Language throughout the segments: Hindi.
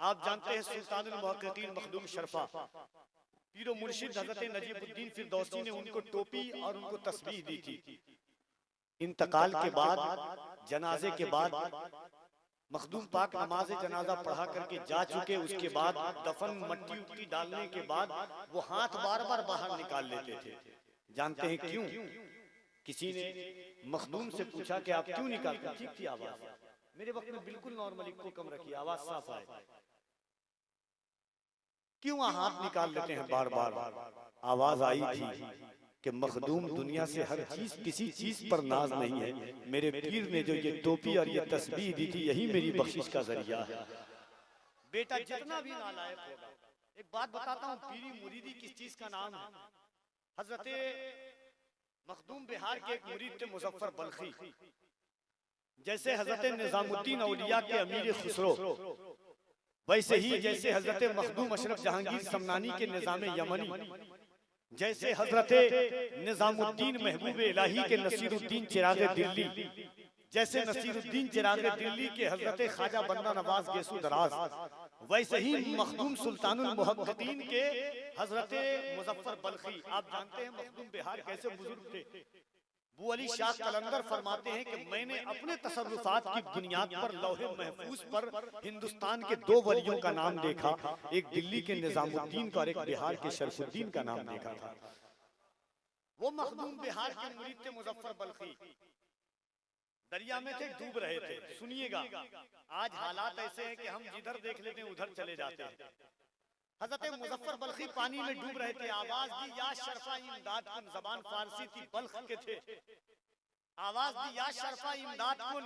आप जानते हैं सुल्तानुल मुहक्किकीन मखदूम शरफा पीरो मुर्शिद हजरत नजीबुद्दीन फिरदौसी ने उनको टोपी और उनको तस्बीह दी थी। इंतकाल के बाद, जनाजे के बाद मखदूम पाक नमाज जनाजा पढ़ा करके जा चुके, उसके बाद दफन मट्टी उट्टी डालने के बाद वो हाथ बार बार बाहर निकाल लेते थे। जानते हैं क्यों? किसी ने मखदूम से पूछा कि आप क्यों निकालते? ठीक थी आवाज, मेरे वक्त में बिल्कुल नॉर्मली को कम रखी, आवाज साफ आए, क्यों हाथ निकाल लेते हैं बार बार? आवाज आई थी कि मखदूम दुनिया से हर चीज, किसी चीज पर नाज नहीं है, मेरे पीर ने जो ये टोपी और ये तस्बीह दी थी यही मेरी बख्शिश का जरिया है। बेटा जितना भी नालायक होगा, एक बात बताता हूँ, पीरी मुरीदी किस चीज का नाम है? हजरत मखदूम बिहार के एक मुरीद थे मुजफ्फर बल्खी, जैसे हजरत निजामुद्दीन औलिया के अमीर खुसरो, वैसे ही जैसे हजरत मखदूम अशरफ जहांगीर समनानी के निजाम यमनी, जैसे हजरत निजामुद्दीन महबूब इलाही के नसीरुद्दीन चिराग दिल्ली, जैसे नसीरुद्दीन चिराग दिल्ली के हजरत ख्वाजा बंदा नवाज गेसू दराज, वैसे ही मखदूम सुल्तानुल मुहक्किकीन के हजरत मुजफ्फर बल्खी। आप जानते हैं मखदूम बिहार कैसे बुजुर्ग थे? बू अली शाह कलंदर फरमाते हैं कि मैंने अपने तसर्रुफात की बुनियाद पर लौहे महफूज पर हिंदुस्तान के दो वलियों का नाम देखा, एक दिल्ली के निजामुद्दीन का और एक बिहार के शरफुद्दीन का नाम देखा था। वो मखदूम बिहार के मुरीद थे मुजफ्फर बल्खी, दरिया में थे, डूब रहे थे। सुनिएगा, आज हालात ऐसे हैं कि हम जिधर देख लेते हैं उधर चले जाते हैं। हजरत मुजफ्फर बल्खी पानी में डूब रहे थे, आवाज दी या शरफा इमदाद कुन, जबान फारसी थी, बल्ख के थे, आवाज दी या शरफा इमदाद कुन,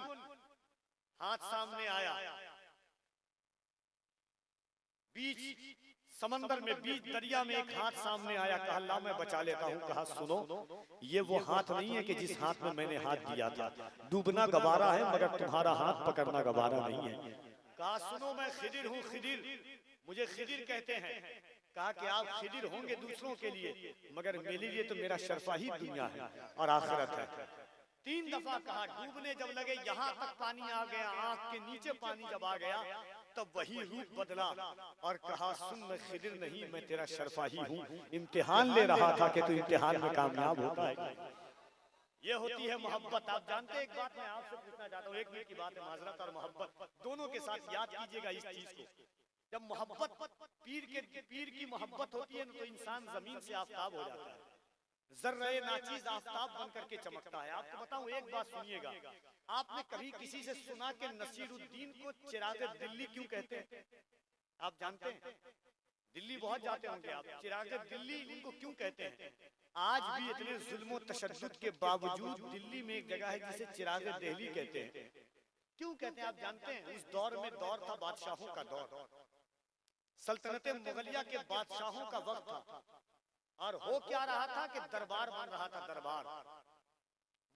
हाथ सामने आया, बीच समंदर में, बीच दरिया में एक हाथ सामने आया, कहा अल्लाह मैं बचा लेता हूँ। कहा सुनो, ये वो हाथ नहीं है कि जिस हाथ में मैंने हाथ दिया था, डूबना गवारा है मगर तुम्हारा हाथ पकड़ना गवारा नहीं है। कहा सुनो, मैं खिदिर हूँ, खिदिर, मुझे खिदिर कहते हैं। कहा कि आप खिदिर होंगे दूसरों के लिए, मगर मेरे लिए तो मेरा शरफा ही दुनिया है और आखिरत है। 3 दफा कहा, डूबने जब लगे यहाँ तक पानी आ गया, आंख के नीचे पानी जब आ गया, तब वही रूप बदला और कहा सुन, मैं खिदिर नहीं, मैं तेरा शरफा ही हूँ। इम्तिहान ले रहा था कि तू इम्तिहान में कामयाब होगा। ये होती है मोहब्बत। आप जानते हैं, एक बात मैं आपसे पूछना चाहता हूँ, 1 मिनट की बात है, माजरत और मोहब्बत दोनों के साथ याद कीजिएगा इस चीज को। जब मोहब्बत पीर की मोहब्बत होती है ना, तो इंसान जमीन से आफताब हो जाता है, जर्रे नाचीज आफताब बन करके चमकता है। आपको बताऊं, एक बात सुनिएगा, आपने कभी किसी से सुना कि नसीरुद्दीन को चिराग दिल्ली क्यों कहते हैं? आप जानते हैं? दिल्ली बहुत जाते होंगे आप, चिराग दिल्ली उनको क्यों कहते हैं? आज भी इतने जुल्म तशद्दुद के बावजूद दिल्ली में एक जगह है जिसे चिराग दिल्ली कहते हैं। क्यों कहते हैं आप जानते हैं? उस दौर में दौर था बादशाहों का दौर, सल्तनत मुगलिया के बादशाहों का वक्त था, और हो क्या रहा था कि दरबार बन रहा था। दरबार,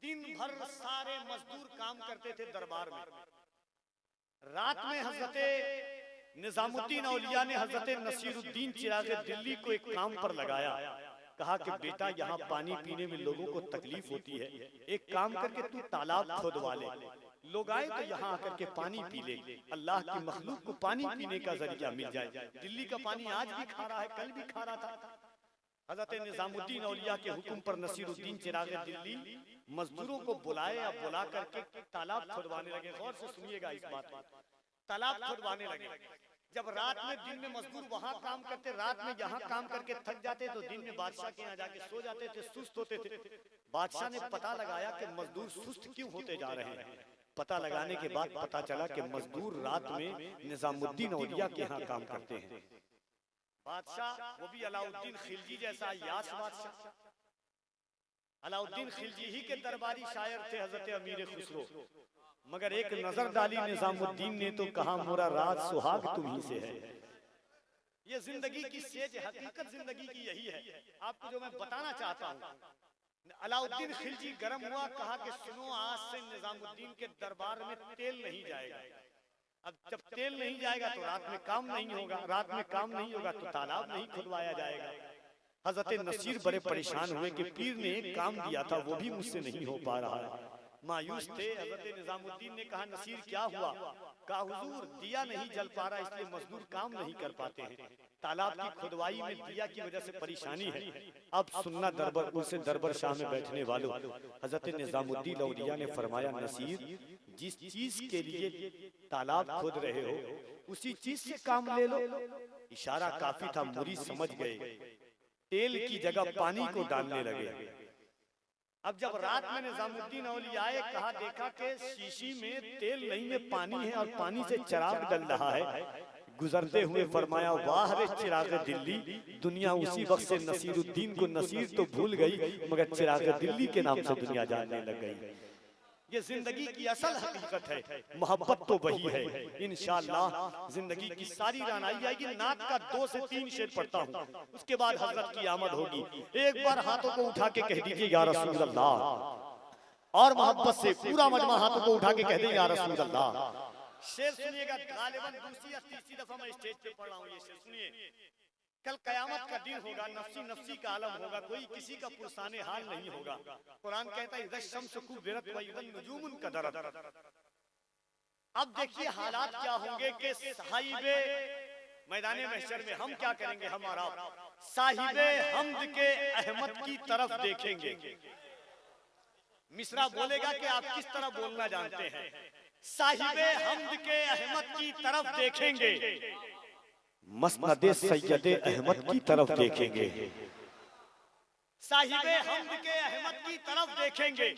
दिन भर सारे मजदूर काम करते थे दरबार में। रात में हजरत निजामुद्दीन औलिया ने हजरत नसीरुद्दीन चिराग दिल्ली को एक काम पर लगाया। कहा कि बेटा, यहाँ पानी पीने में लोगों को तकलीफ होती है, एक काम करके तू तालाब खोदवा ले, लोग आए तो यहाँ आकर के पानी पी ले, अल्लाह की मखलूक को पानी पीने का जरिया मिल जाए। दिल्ली का पानी आज भी खा रहा है, कल भी खा रहा था। हजरत निजामुद्दीन औलिया के हुक्म पर नसीरुद्दीन चिराग दिल्ली मजदूरों को बुलाए या बुला करके तालाब खुदवाने लगे। गौर से सुनिएगा इस बात को, तालाब खुदवाने लगे। जब रात में, दिन में मजदूर वहां काम करते, रात में यहाँ काम करके थक जाते, तो दिन में बादशाह के यहाँ जाके सो जाते थे, सुस्त होते थे। बादशाह ने पता लगाया कि मजदूर सुस्त क्यों होते जा रहे हैं। पता लगाने के बाद पता चला कि मजदूर रात में निजामुद्दीन औलिया के यहाँ काम करते हैं। बादशाह, वो भी अलाउद्दीन खिलजी जैसा यास बादशाह, अलाउद्दीन खिलजी ही के दरबारी शायर थे हजरत अमीर खुसरो, मगर एक नजर डाली निजामुद्दीन ने तो कहा मोरा राज सुहाग तुम्ही से है। ये जिंदगी की सेज हकीकत, जिंदगी की यही है। आपको जो मैं बताना चाहता हूँ, अलाउद्दीन खिलजी गर्म हुआ, कहा कि सुनो, आज से निजामुद्दीन के दरबार में तेल नहीं जाएगा। अब जब तेल नहीं जाएगा तो रात में काम नहीं होगा, रात में काम नहीं होगा तो तालाब नहीं खुदवाया जाएगा। हजरत नसीर बड़े परेशान हुए कि पीर ने एक काम दिया था वो भी मुझसे नहीं हो पा रहा है। मायूस थे। हजरत निजामुद्दीन ने कहा नसीर क्या हुआ? कहा हुजूर दिया नहीं जल पा रहा इसलिए मजदूर काम नहीं कर पाते हैं, तालाब की खुदवाई में दिया की वजह से परेशानी है। अब सुनना दरबार उनसे दरबार शाह में बैठने वालों, हजरत निजामुद्दीन औलिया ने फरमाया नसीर जिस चीज के लिए तालाब खोद रहे हो उसी चीज से काम ले लो। इशारा काफी था, मुरीद समझ गए, तेल की जगह पानी को डालने लगे। अब जब रात में निजामुद्दीन औलिया आए, कहा देखा कि शीशी में तेल नहीं में पानी है और पानी से चिराग डल रहा है। गुजरते हुए फरमाया वाह रे चिराग दिल्ली, दुनिया उसी वक्त से नसीरुद्दीन को नसीर तो भूल गई मगर चिराग दिल्ली के नाम से दुनिया जानने लग गई। ये जिंदगी की असल हकीकत है, मोहब्बत तो वही है। इंशाअल्लाह जिंदगी की सारी रानाई आएगी। नात का 2 से 3 शेर पढ़ता हूँ, उसके बाद हजरत की आमद होगी। एक बार हाथों को उठा के कह दीजिए या रसूल अल्लाह, और मोहब्बत से पूरा मजमा हाथों को उठा के कह दे या रसूल अल्लाह। शेर सुनिएगा, गालिबन दूसरी या तीसरी दफा मैं स्टेज पे पढ़ रहा हूँ ये शेर, सुनिए। कल कयामत का दिन होगा, नफ्सी नफ्सी का आलम होगा, कोई किसी का पुरसाने हाल नहीं होगा। कुरान कहता है इज़ा शम्सु कुव्विरत व इज़ा नुजूमुन कदरत। अब देखिए हालात क्या होंगे कि साहिबे मैदाने महशर में हम क्या करेंगे, हमारा साहिबे हम्द के अहमद की तरफ देखेंगे। मिसरा बोलेगा कि आप किस तरह बोलना जानते हैं। साहिबे हम्द के अहमद की तरफ देखेंगे, मसनदे सैयदे अहमद की तरफ देखेंगे। साहिबे हम्द के अहमद की तरफ देखेंगे,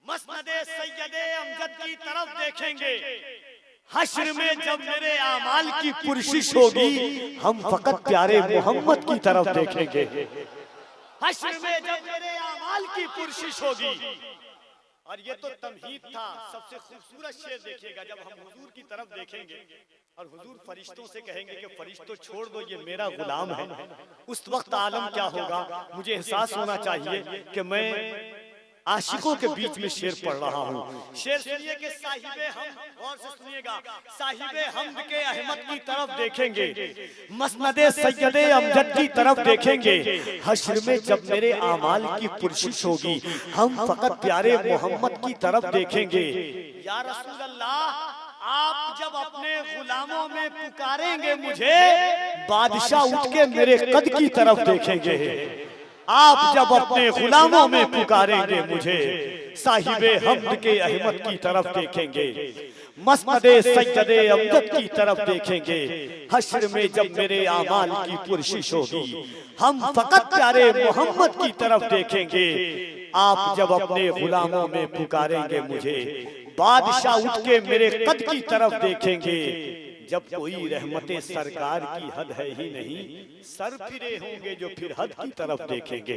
मसनदे सैयदे अमजद की तरफ देखेंगे। हश्र में जब मेरे आमाल की पुरशिश होगी हम फकत प्यारे मोहम्मद की तरफ देखेंगे। हश्र में जब मेरे आमाल की पुरशिश होगी। और ये तो तमहीद था, सबसे खूबसूरत शेर देखिएगा, जब हम हुजूर की तरफ देखेंगे और हुजूर फरिश्तों से कहेंगे कि फरिश्तों छोड़ दो ये मेरा गुलाम है, उस वक्त आलम क्या होगा। मुझे एहसास होना चाहिए कि मैं आशिकों के बीच में शेर पढ़ रहा हूँ। शेर सुनिए कि साहिबे हम, गौर से सुनिएगा, साहिबे हमद के अहमद की तरफ देखेंगे, मसनदे सैयदे अमजद की तरफ देखेंगे। हश्र में जब मेरे आमाल की पुरशिश होगी हम फकत प्यारे मोहम्मद की तरफ देखेंगे। या रसूल अल्लाह, आप जब अपने गुलामों में पुकारेंगे मुझे, बादशाह उठ के मेरे कद की तरफ देखेंगे। आप जब अपने गुलामों में पुकारेंगे मुझे, साहिबे हम्द के अहमद की तरफ देखेंगे, मसनदे सैयदे अमजद की तरफ देखेंगे। हश्र में जब मेरे आमाल की पुरशिश होगी हम फकत प्यारे मोहम्मद की तरफ देखेंगे। आप जब अपने गुलामों में पुकारेंगे मुझे, बादशाह उठ के मेरे कद की तरफ देखेंगे। जब कोई रहमते सरकार की हद है ही नहीं, सर फिरे होंगे जो फिर हद की तरफ देखेंगे।